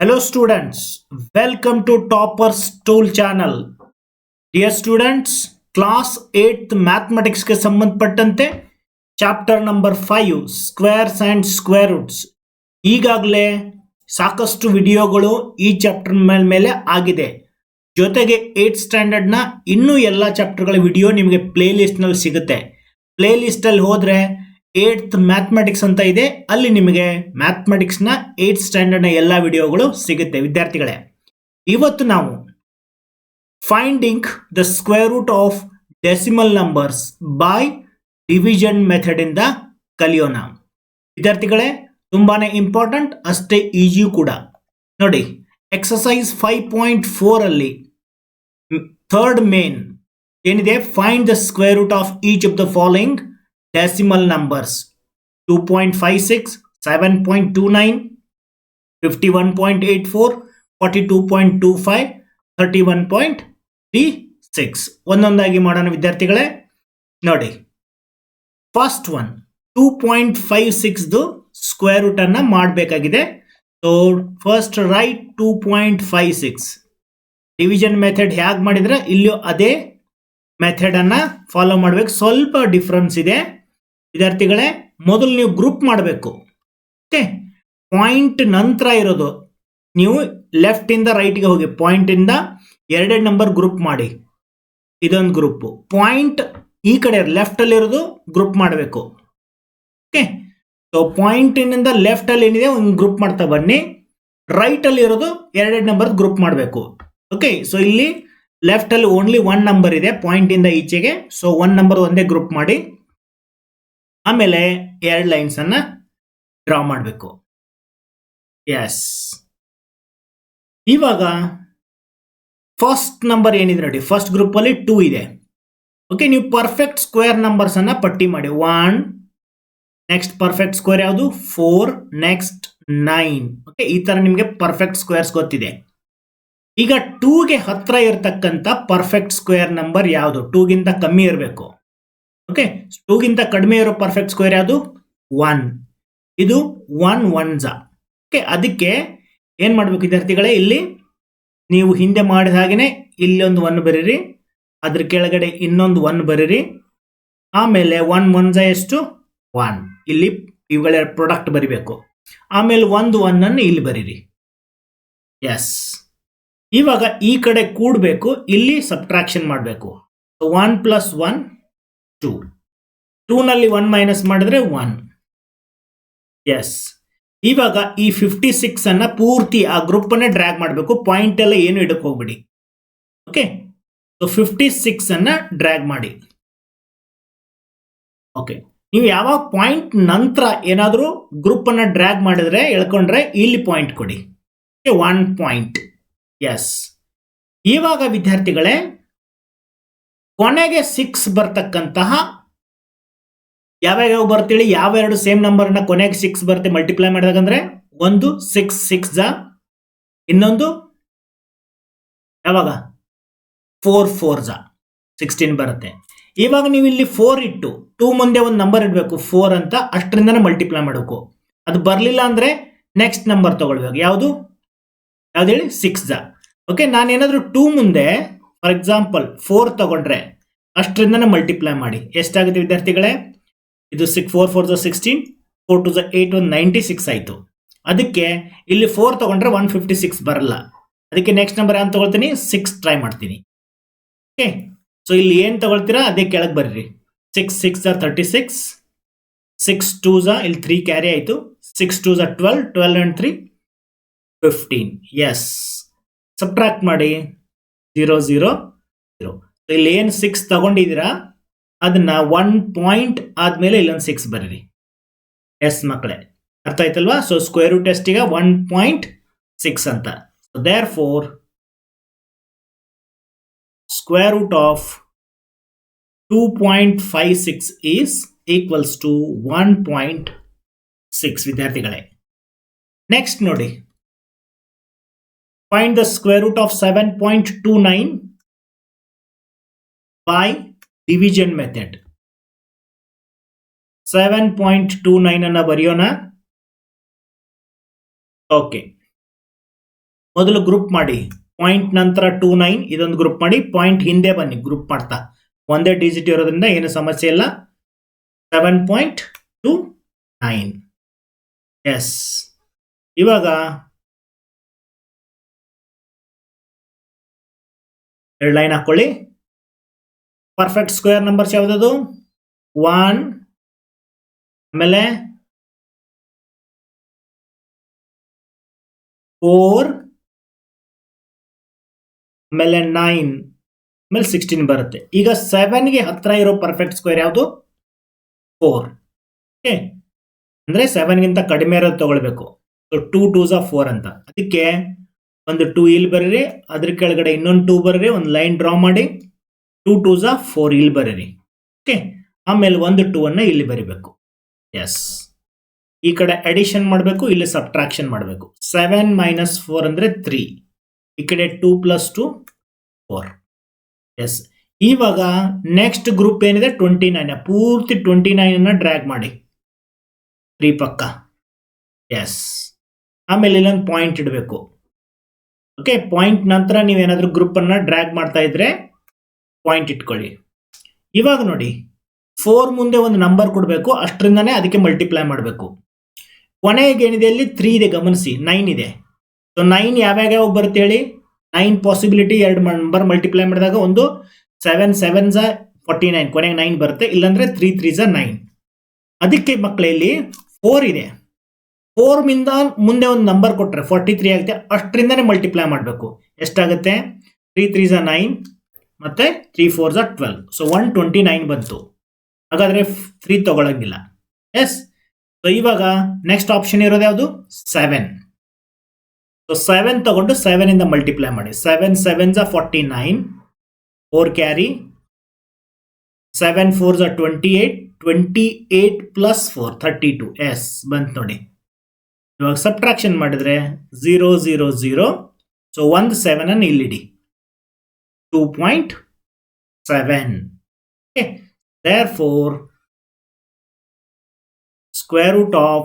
Hello students, welcome to Topper's Tool channel. Dear students, class 8th mathematics के ಸಂಬಂಧಪಟ್ಟಂತೆ chapter number 5 squares and square roots ಈಗಾಗಲೇ ಸಾಕಷ್ಟು ವಿಡಿಯೋಗಳು ಈ ಚಾಪ್ಟರ್ ಮೇಲೆ ಆಗಿದೆ. ಜೊತೆಗೆ 8th ಸ್ಟ್ಯಾಂಡರ್ಡ್ ನ ಇನ್ನೂ ಎಲ್ಲ ಚಾಪ್ಟರ್ಗಳ ವಿಡಿಯೋ ನಿಮಗೆ ಪ್ಲೇ ಲಿಸ್ಟ್ ನಲ್ಲಿ ಸಿಗುತ್ತೆ. ಪ್ಲೇ ಲಿಸ್ಟ್ ಅಲ್ಲಿ ಹೋದ್ರೆ 8th ಮ್ಯಾಥಮೆಟಿಕ್ಸ್ ಅಂತ ಇದೆ, ಅಲ್ಲಿ ನಿಮಗೆ ಮ್ಯಾಥಮೆಟಿಕ್ಸ್ ನ 8th ಸ್ಟ್ಯಾಂಡರ್ಡ್ ನ ಎಲ್ಲಾ ವಿಡಿಯೋಗಳು ಸಿಗುತ್ತೆ ವಿದ್ಯಾರ್ಥಿಗಳೇ. ಇವತ್ತು ನಾವು finding the square root of decimal numbers by division method ಇಂದ ಕಲಿಯೋಣ. ವಿದ್ಯಾರ್ಥಿಗಳೇ, ತುಂಬಾನೇ ಇಂಪಾರ್ಟೆಂಟ್, ಅಷ್ಟೇ ಈಜಿಯೂ ಕೂಡ. ನೋಡಿ, ಎಕ್ಸಸೈಸ್ 5.4 ಅಲ್ಲಿ ಥರ್ಡ್ ಮೇನ್ ಏನಿದೆ, find the square root of each of the following decimal numbers: 2.56, 7.29, 51.84, 42.25, 31.36. ಒಂದೊಂದಾಗಿ ಮಾಡೋಣ ವಿದ್ಯಾರ್ಥಿಗಳೇ. ನೋಡಿ, ಫಸ್ಟ್ ಒನ್ 2.56 ಸ್ಕ್ವೇರ್ ರೂಟ್ ಅನ್ನ ಮಾಡಬೇಕಾಗಿದೆ. So first right 2.56. Division method ಹೇಗೆ ಮಾಡಿದ್ರೆ ಇಲ್ಲಿಯೂ ಅದೇ ಮೆಥಡ್ ಅನ್ನ ಫಾಲೋ ಮಾಡಬೇಕು. ಸ್ವಲ್ಪ ಡಿಫರೆನ್ಸ್ ಇದೆ ವಿದ್ಯಾರ್ಥಿಗಳೇ. ಮೊದಲು ನೀವು ಗ್ರೂಪ್ ಮಾಡಬೇಕು. ಓಕೆ, ಪಾಯಿಂಟ್ ನಂತರ ಇರೋದು ನೀವು ಲೆಫ್ಟ್ ಇಂದ ರೈಟ್ಗೆ ಹೋಗಿ ಪಾಯಿಂಟ್ ಇಂದ ಎರಡೆರಡು ನಂಬರ್ ಗ್ರೂಪ್ ಮಾಡಿ. ಇದೊಂದು ಗ್ರೂಪ್. ಪಾಯಿಂಟ್ ಈ ಕಡೆ ಲೆಫ್ಟ್ ಅಲ್ಲಿ ಇರೋದು ಗ್ರೂಪ್ ಮಾಡಬೇಕು. ಓಕೆ, ಸೊ ಪಾಯಿಂಟ್ ಇಂದ ಲೆಫ್ಟ್ ಅಲ್ಲಿ ಏನಿದೆ ಒಂದು ಗ್ರೂಪ್ ಮಾಡ್ತಾ ಬನ್ನಿ. ರೈಟ್ ಅಲ್ಲಿ ಇರೋದು ಎರಡೆರಡು ನಂಬರ್ ಗ್ರೂಪ್ ಮಾಡಬೇಕು. ಓಕೆ, ಸೊ ಇಲ್ಲಿ ಲೆಫ್ಟ್ ಅಲ್ಲಿ ಓನ್ಲಿ ಒನ್ ನಂಬರ್ ಇದೆ ಪಾಯಿಂಟ್ ಇಂದ ಈಚೆಗೆ. ಸೊ ಒನ್ ನಂಬರ್ ಒಂದೇ ಗ್ರೂಪ್ ಮಾಡಿ, ಆಮೇಲೆ ಎರಡು ಲೈನ್ಸ್ ಅನ್ನ ಡ್ರಾ ಮಾಡಬೇಕು. ಎಸ್, ಇವಾಗ ಫಸ್ಟ್ ನಂಬರ್ ಏನಿದೆ ನೋಡಿ, ಫಸ್ಟ್ ಗ್ರೂಪ್ ಅಲ್ಲಿ 2 ಇದೆ. ಓಕೆ, ನೀವು ಪರ್ಫೆಕ್ಟ್ ಸ್ಕ್ವೇರ್ ನಂಬರ್ಸ್ ಅನ್ನ ಪಟ್ಟಿ ಮಾಡಿ. 1, ನೆಕ್ಸ್ಟ್ ಪರ್ಫೆಕ್ಟ್ ಸ್ಕ್ವೇರ್ ಯಾವುದು 4, ನೆಕ್ಸ್ಟ್ 9. ಓಕೆ, ಈ ತರ ನಿಮಗೆ ಪರ್ಫೆಕ್ಟ್ ಸ್ಕ್ವೇರ್ಸ್ ಗೊತ್ತಿದೆ. ಈಗ 2ಗೆ ಹತ್ರ ಇರತಕ್ಕಂತ ಪರ್ಫೆಕ್ಟ್ ಸ್ಕ್ವೇರ್ ನಂಬರ್ ಯಾವುದು? 2ಗಿಂತ ಕಮ್ಮಿ ಇರಬೇಕು. ಓಕೆ, 2ಗಿಂತ ಕಡಿಮೆ ಇರೋ ಪರ್ಫೆಕ್ಟ್ ಸ್ಕ್ವೇರ್ ಯಾವುದು? 1. ಇದು 1 1s. ಓಕೆ, ಅದಕ್ಕೆ ಏನ್ ಮಾಡ್ಬೇಕು ವಿದ್ಯಾರ್ಥಿಗಳೇ, ಇಲ್ಲಿ ನೀವು ಹಿಂದೆ ಮಾಡಿದ ಹಾಗೇನೆ ಇಲ್ಲಿ ಒಂದು 1 ಬರೀರಿ, ಅದ್ರ ಕೆಳಗಡೆ ಇನ್ನೊಂದು 1 ಬರೀರಿ, ಆಮೇಲೆ 1 1s ಎಷ್ಟು? 1. ಇಲ್ಲಿ ಇವುಗಳ ಪ್ರಾಡಕ್ಟ್ ಬರಿಬೇಕು. ಆಮೇಲೆ ಒಂದು 1 ಅನ್ನು ಇಲ್ಲಿ ಬರೀರಿ. ಎಸ್, ಇವಾಗ ಈ ಕಡೆ ಕೂಡಬೇಕು, ಇಲ್ಲಿ ಸಬ್ಟ್ರಾಕ್ಷನ್ ಮಾಡಬೇಕು. 1 + 1 2. 2 ನಲ್ಲಿ 1 ಮೈನಸ್ ಮಾಡಿದ್ರೆ 1. ಎಸ್, ಇವಾಗ ಈ 56 ಅನ್ನ ಪೂರ್ತಿ ಆ ಗ್ರೂಪ್ ಅನ್ನೇ ಡ್ರ್ಯಾಗ್ ಮಾಡಬೇಕು. ಪಾಯಿಂಟ್ ಎಲ್ಲ ಏನು ಇಡಕ್ಕೆ ಹೋಗ್ಬಿಡಿ. ಓಕೆ, ಸೊ 56 ಅನ್ನ ಡ್ರ್ಯಾಗ್ ಮಾಡಿ. ಓಕೆ, ನೀವು ಯಾವಾಗ ಪಾಯಿಂಟ್ ನಂತರ ಏನಾದರೂ ಗ್ರೂಪ್ ಅನ್ನ ಡ್ರ್ಯಾಗ್ ಮಾಡಿದ್ರೆ ಎಳ್ಕೊಂಡ್ರೆ ಇಲ್ಲಿ ಪಾಯಿಂಟ್ ಕೊಡಿ. 1 ಪಾಯಿಂಟ್. ಎಸ್, ಇವಾಗ ವಿದ್ಯಾರ್ಥಿಗಳೇ ಕೊನೆಗೆ 6 ಬರ್ತಕ್ಕಂತಹ ಯಾವ್ಯಾವ ಬರ್ತೇಳಿ, ಯಾವ ಎರಡು ಸೇಮ್ ನಂಬರ್ನ ಕೊನೆಗೆ 6 ಬರುತ್ತೆ ಮಲ್ಟಿಪ್ಲೈ ಮಾಡಿದಾಗಂದ್ರೆ, ಒಂದು 6 6s, ಇನ್ನೊಂದು ಯಾವಾಗ 4 4s 16 ಬರುತ್ತೆ. ಇವಾಗ ನೀವು ಇಲ್ಲಿ 4 ಇಟ್ಟು 2 ಮುಂದೆ ಒಂದು ನಂಬರ್ ಇಡಬೇಕು 4 ಅಂತ, ಅಷ್ಟರಿಂದನೇ ಮಲ್ಟಿಪ್ಲೈ ಮಾಡಬೇಕು. ಅದು ಬರಲಿಲ್ಲ ಅಂದ್ರೆ ನೆಕ್ಸ್ಟ್ ನಂಬರ್ ತಗೊಳ್ಬೇಕು. ಯಾವುದು ಹೇಳಿ? 6s. ಓಕೆ, ನಾನೇನಾದ್ರೂ 2 ಮುಂದೆ ಫಾರ್ ಎಕ್ಸಾಂಪಲ್ 4 ತಗೊಂಡ್ರೆ ಅಷ್ಟರಿಂದನೇ ಮಲ್ಟಿಪ್ಲೈ ಮಾಡಿ. ಎಷ್ಟಾಗುತ್ತೆ ವಿದ್ಯಾರ್ಥಿಗಳೇ? ಇದು 4 4s 16, 4 2s 8, 96 ಆಯಿತು. ಅದಕ್ಕೆ ಇಲ್ಲಿ 4 ತಗೊಂಡ್ರೆ 156 ಬರಲ್ಲ. ಅದಕ್ಕೆ ನೆಕ್ಸ್ಟ್ ನಂಬರ್ ಏನು ತಗೊಳ್ತೀನಿ? 6 ಟ್ರೈ ಮಾಡ್ತೀನಿ. ಓಕೆ, ಸೊ ಇಲ್ಲಿ ಏನು ತಗೊಳ್ತೀರಾ ಅದೇ ಕೆಳಗೆ ಬರ್ರಿ. 6 6s 36, 6 2s ಇಲ್ಲಿ 3 ಕ್ಯಾರಿ ಆಯಿತು, 6 2s 12, 12 and 3 15. ಎಸ್, ಸಬ್ಟ್ರಾಕ್ಟ್ ಮಾಡಿ 0 0 0. ಇಲ್ಲಿ ಏನು 6 ತಗೊಂಡಿದ್ದೀರಾ ಅದನ್ನ 1 ಪಾಯಿಂಟ್ ಆದ್ಮೇಲೆ ಇಲ್ಲೊಂದು 6 ಬರೀರಿ. ಎಸ್ ಮಕ್ಕಳೇ, ಅರ್ಥ ಆಯ್ತಲ್ವಾ? ಸೊ ಸ್ಕ್ವೇರ್ ರೂಟ್ ಎಷ್ಟಿಗೆ 1.6 ಅಂತ. So therefore square root of 2.56 is equals to 1.6 ವಿದ್ಯಾರ್ಥಿಗಳೇ. ನೆಕ್ಸ್ಟ್ ನೋಡಿ, find the square root of 7.29 by division method. 7.29 ಅನ್ನ ಬರೆಯೋಣ. ಓಕೆ, ಮೊದಲು ಗ್ರೂಪ್ ಮಾಡಿ, ಪಾಯಿಂಟ್ ನಂತರ 29 ಇದೊಂದು ಗ್ರೂಪ್ ಮಾಡಿ, ಪಾಯಿಂಟ್ ಹಿಂದೆ ಬನ್ನಿ ಗ್ರೂಪ್ ಮಾಡ್ತಾ. ಒಂದೇ ಡಿಜಿಟ್ ಇರೋದ್ರಿಂದ ಏನು ಸಮಸ್ಯೆ ಇಲ್ಲ. 7.29. ಎಸ್, ಇವಾಗ ಎರಡು ಲೈನ್ ಹಾಕೊಳ್ಳಿ. ಪರ್ಫೆಕ್ಟ್ ಸ್ಕ್ವೇರ್ ನಂಬರ್ಸ್ ಯಾವ್ದದು? 1, ಆಮೇಲೆ 4, ಆಮೇಲೆ 9, ಆಮೇಲೆ 16 ಬರುತ್ತೆ. ಈಗ 7ಗೆ ಹತ್ರ ಇರೋ ಪರ್ಫೆಕ್ಟ್ ಸ್ಕ್ವೇರ್ ಯಾವುದು? 4. ಓಕೆ, ಅಂದ್ರೆ 7ಗಿಂತ ಕಡಿಮೆ ಇರೋದು ತಗೊಳ್ಬೇಕು. ಸೊ 2 2s 4 ಅಂತ. ಅದಕ್ಕೆ ಒಂದು 2 ಇಲ್ಲಿ ಬರೀರಿ, ಅದ್ರ ಕೆಳಗಡೆ ಇನ್ನೊಂದು 2 ಬರೀರಿ, ಒಂದು ಲೈನ್ ಡ್ರಾ ಮಾಡಿ, 2 2s 4 ಇಲ್ಲಿ ಬರೀರಿ. ಓಕೆ, ಆಮೇಲೆ ಒಂದು 2 ಅನ್ನ ಇಲ್ಲಿ ಬರಿಬೇಕು. ಎಸ್, ಈ ಕಡೆ ಅಡಿಷನ್ ಮಾಡಬೇಕು, ಇಲ್ಲಿ ಸಬ್ಟ್ರಾಕ್ಷನ್ ಮಾಡಬೇಕು. 7 - 4 ಅಂದ್ರೆ 3. ಈ ಕಡೆ 2 + 2 4. ಎಸ್, ಇವಾಗ ನೆಕ್ಸ್ಟ್ ಗ್ರೂಪ್ ಏನಿದೆ 29, ಪೂರ್ತಿ 29 ಅನ್ನ ಡ್ರ್ಯಾಗ್ ಮಾಡಿ 3 ಪಕ್ಕ. ಎಸ್, ಆಮೇಲೆ ಇಲ್ಲೊಂದು ಪಾಯಿಂಟ್ ಇಡಬೇಕು. ಓಕೆ, ಪಾಯಿಂಟ್ ನಂತರ ನೀವೇನಾದ್ರೂ ಗ್ರೂಪ್ ಅನ್ನ ಡ್ರ್ಯಾಗ್ ಮಾಡ್ತಾ ಇದ್ರೆ ಪಾಯಿಂಟ್ ಇಟ್ಕೊಳ್ಳಿ. ಇವಾಗ ನೋಡಿ, 4 ಮುಂದೆ ಒಂದು ನಂಬರ್ ಕೊಡಬೇಕು, ಅಷ್ಟರಿಂದನೇ ಅದಕ್ಕೆ ಮಲ್ಟಿಪ್ಲೈ ಮಾಡಬೇಕು. ಕೊನೆಗೆ ಏನಿದೆ ಅಲ್ಲಿ 3 ಇದೆ, ಗಮನಿಸಿ, 9 ಇದೆ. ಸೊ 9 ಯಾವ್ಯಾವ ಬರುತ್ತೆ ಹೇಳಿ? 9 ಪಾಸಿಬಿಲಿಟಿ, ಎರಡು ನಂಬರ್ ಮಲ್ಟಿಪ್ಲೈ ಮಾಡಿದಾಗ ಒಂದು 7 7s 49, ಕೊನೆಗೆ 9 ಬರುತ್ತೆ. ಇಲ್ಲಾಂದ್ರೆ 3 3s 9. ಅದಕ್ಕೆ ಮಕ್ಕಳೇ ಇಲ್ಲಿ 4 ಇದೆ, 4 ಮಿಂದ ಮುಂದೆ ಒಂದು ನಂಬರ್ ಕೊಟ್ರೆ 43 ಆಗುತ್ತೆ, ಅಷ್ಟರಿಂದನೇ ಮಲ್ಟಿಪ್ಲೈ ಮಾಡಬೇಕು. ಎಷ್ಟಾಗುತ್ತೆ? 3 3s 9 ಮತ್ತೆ 3 4s 12. ಸೊ 129 ಬಂತು. ಹಾಗಾದ್ರೆ 3 ತಗೊಳಂಗಿಲ್ಲ. ಎಸ್, ಸೊ ಇವಾಗ ನೆಕ್ಸ್ಟ್ ಆಪ್ಷನ್ ಇರೋದು ಯಾವುದು? 7. ಸೊ 7 ತಗೊಂಡು 7 ಇಂದ ಮಲ್ಟಿಪ್ಲೈ ಮಾಡಿ. 7 7s 49, 4 ಕ್ಯಾರಿ, 7 4s 28, 28 + 4 32. ಎಸ್, ಬಂತು ನೋಡಿ. ಇವಾಗ ಸಬ್ಟ್ರಾಕ್ಷನ್ ಮಾಡಿದ್ರೆ 0 0 0. ಸೊ ಒಂದು 7 ಅನ್ನು ಇಲ್ಲಿಡಿ, 2.7. Okay, therefore square root of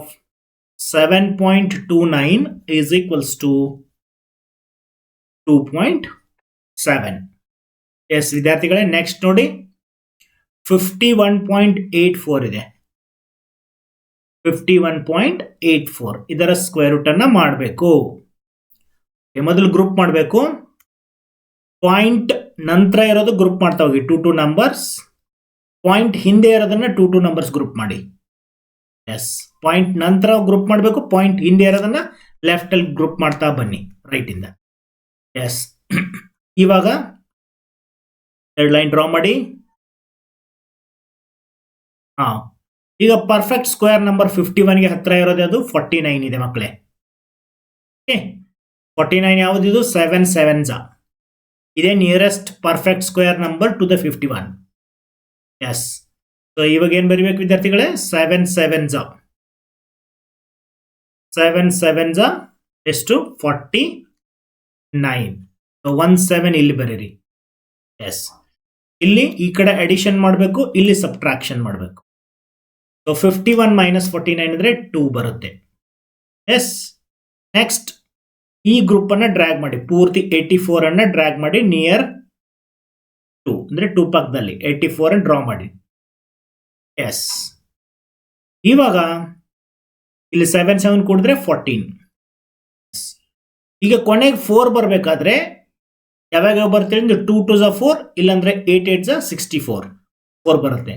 7.29 is equals to 2.7. Yes ವಿದ್ಯಾರ್ಥಿಗಳೇ, ನೆಕ್ಸ್ಟ್ ನೋಡಿ 51.84 ಇದೆ. 51.84 ಇದರ ಸ್ಕ್ವೇರ್ ರೂಟ್ ಅನ್ನ ಮಾಡಬೇಕು. ಮೊದಲು ಗ್ರೂಪ್ ಮಾಡಬೇಕು. ಪಾಯಿಂಟ್ ನಂತರ ಇರೋದು ಗ್ರೂಪ್ ಮಾಡ್ತಾ ಹೋಗಿ, 2 2 ನಂಬರ್ಸ್. ಪಾಯಿಂಟ್ ಹಿಂದೆ ಇರೋದನ್ನ 2 2 ನಂಬರ್ಸ್ ಗ್ರೂಪ್ ಮಾಡಿ. ಎಸ್, ಪಾಯಿಂಟ್ ನಂತರ ಗ್ರೂಪ್ ಮಾಡಬೇಕು, ಪಾಯಿಂಟ್ ಹಿಂದೆ ಇರೋದನ್ನ ಲೆಫ್ಟ್ ಅಲ್ಲಿ ಗ್ರೂಪ್ ಮಾಡ್ತಾ ಬನ್ನಿ, ರೈಟ್ ಇಂದ. ಎಸ್, ಇವಾಗ ಎರಡು ಲೈನ್ ಡ್ರಾ ಮಾಡಿ. ಹಾ, ಈಗ ಪರ್ಫೆಕ್ಟ್ ಸ್ಕ್ವೇರ್ ನಂಬರ್ 51ಗೆ ಹತ್ರ ಇರೋದು ಅದು 49 ಇದೆ ಮಕ್ಕಳೇ. 49 ಯಾವ್ದು? 7 7s ಇದೇ nearest perfect square number to the 51. Yes, so ಇವಾಗ ಏನ್ ಬರೀಬೇಕು ವಿದ್ಯಾರ್ಥಿಗಳೇ? 7 7s 7 7s ಎಷ್ಟು? 49. 1 7 ಇಲ್ಲಿ ಬರೀರಿ. ಎಸ್, ಇಲ್ಲಿ ಈ ಕಡೆ ಅಡಿಷನ್ ಮಾಡಬೇಕು, ಇಲ್ಲಿ ಸಬ್ಟ್ರಾಕ್ಷನ್ ಮಾಡಬೇಕು. ಸೊ 51 - 49 ಅಂದ್ರೆ 2 ಬರುತ್ತೆ. ಎಸ್, ನೆಕ್ಸ್ಟ್ ಈ ಗ್ರೂಪ್ ಅನ್ನ ಡ್ರ್ಯಾಗ್ ಮಾಡಿ, ಪೂರ್ತಿ 84 ಅನ್ನ ಡ್ರ್ಯಾಗ್ ಮಾಡಿ ನಿಯರ್ 2 ಅಂದ್ರೆ 2 ಪಕ್ಕದಲ್ಲಿ 84 ಅನ್ನು ಡ್ರಾ ಮಾಡಿ. ಎಸ್, ಇವಾಗ ಇಲ್ಲಿ 7 7 ಕೂಡಿದ್ರೆ 14. ಈಗ ಕೊನೆಗೆ 4 ಬರಬೇಕಾದ್ರೆ ಯಾವಾಗ ಬರುತ್ತೆ? 2 2s 4, ಇಲ್ಲಾಂದ್ರೆ 8 8s 64 4 ಬರುತ್ತೆ.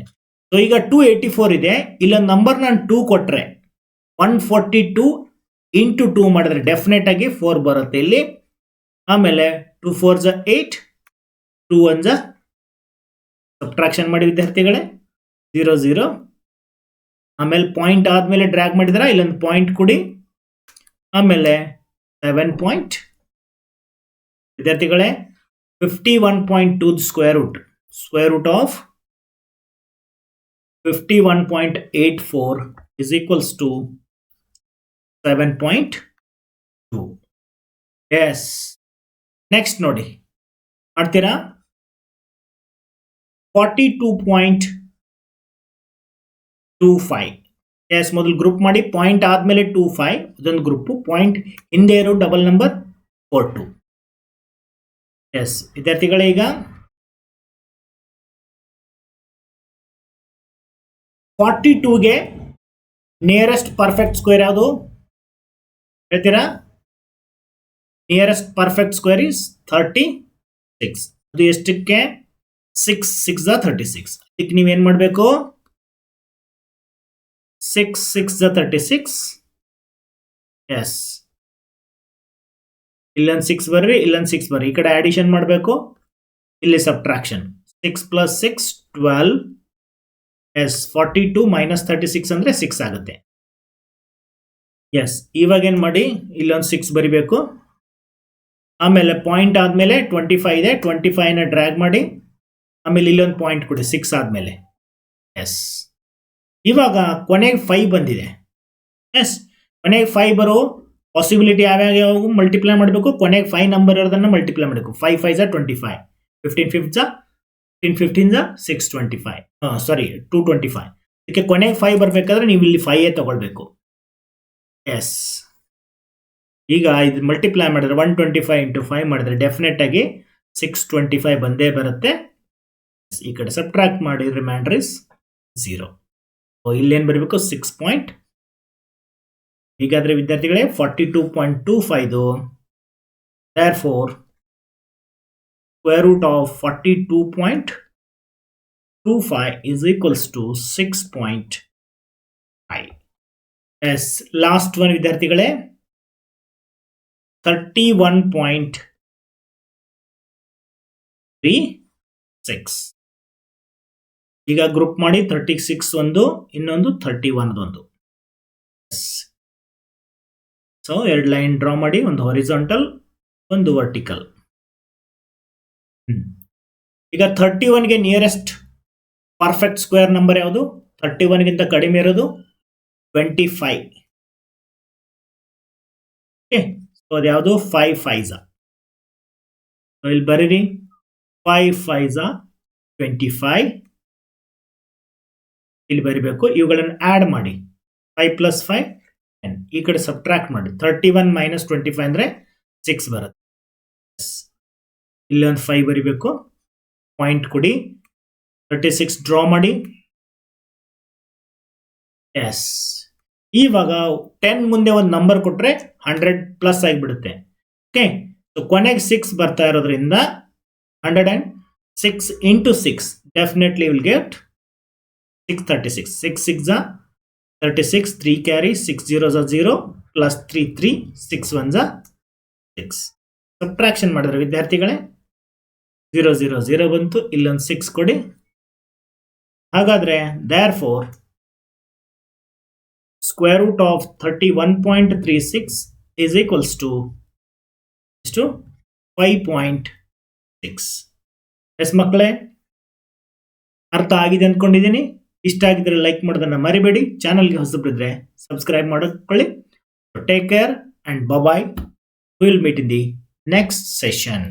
ಸೊ ಈಗ 284 ಇದೆ, ಇಲ್ಲೊಂದು ನಂಬರ್ ನಾನು 2 ಕೊಟ್ರೆ 142 ಇಂಟು 2 ಮಾಡಿದ್ರೆ ಡೆಫಿನೆಟ್ ಆಗಿ 4 ಬರುತ್ತೆ ಇಲ್ಲಿ. ಆಮೇಲೆ 2 4s 8, 2 1s ಸಬ್ಟ್ರಾಕ್ಷನ್ ಮಾಡಿ ವಿದ್ಯಾರ್ಥಿಗಳೇ 0 0. ಆಮೇಲೆ ಪಾಯಿಂಟ್ ಆದ್ಮೇಲೆ ಡ್ರ್ಯಾಗ್ ಮಾಡಿದ್ರ ಇಲ್ಲೊಂದು ಪಾಯಿಂಟ್ ಕೊಡಿ. ಆಮೇಲೆ 7 ಪಾಯಿಂಟ್ ವಿದ್ಯಾರ್ಥಿಗಳೇ 51.2 square root of 51.84 is equals to 7.2. Yes, next ನೋಡಿ, ಮಾಡ್ತೀರಾ? 42.25. ಎಸ್, ಮೊದಲು ಗ್ರೂಪ್ ಮಾಡಿ, ಪಾಯಿಂಟ್ ಆದ್ಮೇಲೆ 25 ಅದೊಂದು ಗ್ರೂಪ್, ಪಾಯಿಂಟ್ ಹಿಂದೆ ಇರೋ ಡಬಲ್ ನಂಬರ್ 42. ಎಸ್ ವಿದ್ಯಾರ್ಥಿಗಳೇ, ಈಗ 42ಗೆ ನಿಯರೆಸ್ಟ್ ಪರ್ಫೆಕ್ಟ್ ಸ್ಕ್ವೇರ್ ಯಾವುದು ಹೇಳ್ತೀರಾ? Nearest perfect square is 36. ಅದು ಎಷ್ಟಕ್ಕೆ? 6 6 36. ಇದಕ್ಕೆ ನೀವೇನ್ ಮಾಡಬೇಕು? 6 6 36. ಎಸ್, ಇಲ್ಲೊಂದು 6 ಬರ್ರಿ, ಇಲ್ಲೊಂದು 6 ಬರ್ರಿ. ಈ ಕಡೆ ಆಡಿಷನ್ ಮಾಡಬೇಕು, ಇಲ್ಲಿ ಸಬ್ಟ್ರಾಕ್ಷನ್. 6 + 6 12. ಎಸ್, 42 - 36 ಅಂದ್ರೆ 6 ಆಗುತ್ತೆ. ಎಸ್, ಇವಾಗ ಏನ್ ಮಾಡಿ, ಇಲ್ಲೊಂದು 6 ಬರಿಬೇಕು. ಆಮೇಲೆ ಪಾಯಿಂಟ್ ಆದ್ಮೇಲೆ 25 ಇದೆ, 25ನ ಡ್ರ್ಯಾಗ್ ಮಾಡಿ, ಆಮೇಲೆ ಇಲ್ಲೊಂದು ಪಾಯಿಂಟ್ ಕೊಡಿ 6 ಆದ್ಮೇಲೆ. ಎಸ್, ಇವಾಗ ಕೊನೆಗೆ 5 ಬಂದಿದೆ. ಎಸ್, ಕೊನೆಗೆ 5 ಬರೋ ಪಾಸಿಬಿಲಿಟಿ ಯಾವ್ಯಾವ ಮಲ್ಟಿಪ್ಲೈ ಮಾಡಬೇಕು? ಕೊನೆಗೆ 5 ನಂಬರ್ ಇರೋದನ್ನ ಮಲ್ಟಿಪ್ಲೈ ಮಾಡಬೇಕು. 5 5 25, 15 5 15 15 625. ಸಾರಿ 225. ಇದಕ್ಕೆ ಕೊನೆಗೆ 5 ಬರ್ಬೇಕಾದ್ರೆ ನೀವು ಇಲ್ಲಿ 5 ತಗೊಳ್ಬೇಕು. ಎಸ್, ಈಗ ಇದು ಮಲ್ಟಿಪ್ಲೈ ಮಾಡಿದ್ರೆ 125 × 5 ಮಾಡಿದ್ರೆ ಡೆಫಿನೆಟ್ ಆಗಿ 625 ಬಂದೇ ಬರುತ್ತೆ. ಈ ಕಡೆ ಸಬ್ಟ್ರಾಕ್ಟ್ ಮಾಡಿ, ರಿಮೈಂಡರ್ ಇಸ್ 0. ಇಲ್ಲೇನು ಬರಬೇಕು? 6 ಪಾಯಿಂಟ್. ಹೀಗಾದ್ರೆ ವಿದ್ಯಾರ್ಥಿಗಳೇ 42.25. therefore square root of 42.25 is equals to 6.5. Yes, last one ವಿದ್ಯಾರ್ಥಿಗಳೇ 31.36. ಈಗ ಗ್ರೂಪ್ ಮಾಡಿ, 36 ಒಂದು, ಇನ್ನೊಂದು 31 ಒಂದು. ಸೊ 2 ಲೈನ್ ಡ್ರಾ ಮಾಡಿ, ಒಂದು ಹಾರಿಜಾಂಟಲ್, ಒಂದು ವರ್ಟಿಕಲ್. ಈಗ 31ಗೆ ನಿಯರೆಸ್ಟ್ ಪರ್ಫೆಕ್ಟ್ ಸ್ಕ್ವೇರ್ ನಂಬರ್ ಯಾವುದು? 31ಗಿಂತ ಕಡಿಮೆ ಇರೋದು 25. ಓಕೆ, ಸೊ ಅದ್ಯಾವುದು? 5 5s. ಇಲ್ಲಿ ಬರೀರಿ, 5 5s 25. ಇಲ್ಲಿ ಬರಿಬೇಕು. ಇವುಗಳನ್ನು ಆಡ್ ಮಾಡಿ, 5 + 5 10. ಈ ಕಡೆ ಸಬ್ಟ್ರಾಕ್ಟ್ ಮಾಡಿ, 31 - 25 ಅಂದ್ರೆ 6 ಬರುತ್ತೆ. ಇಲ್ಲಿ ಒಂದು 5 ಬರಿಬೇಕು, ಪಾಯಿಂಟ್ ಕೊಡಿ, 36 ಡ್ರಾ ಮಾಡಿ. ಎಸ್, ಇವಾಗ 10 ಮುಂದೆ ಒಂದು ನಂಬರ್ ಕೊಟ್ರೆ 100+ ಆಗಿಬಿಡುತ್ತೆ. ಓಕೆ, ಸೊ ಕೊನೆಗೆ 6 ಬರ್ತಾ ಇರೋದ್ರಿಂದ 106 × 6 definitely will get 636. 6 6 36, 3 carry, 6 0s 0, +3 3, 6 1s 6. Subtraction ಮಾಡಿದ್ರೆ ವಿದ್ಯಾರ್ಥಿಗಳೇ 0 0 0 ಬಂತು. ಇಲ್ಲೊಂದು 6 ಕೊಡಿ. ಹಾಗಾದ್ರೆ therefore square root of 31.36 is equals to 5.6. S ಮಕ್ಕಳೇ, ಅರ್ಥ ಆಗಿದೆ ಅಂದ್ಕೊಂಡಿದ್ದೀನಿ. ಇಷ್ಟ ಆಗಿದ್ರೆ ಲೈಕ್ ಮಾಡೋದನ್ನ ಮರಿಬೇಡಿ. ಚಾನಲ್ಗೆ ಹೊಸಬ್ರಿದ್ರೆ ಸಬ್ಸ್ಕ್ರೈಬ್ ಮಾಡಿಕೊಳ್ಳಿ. Take care and bye. Will meet in the next session.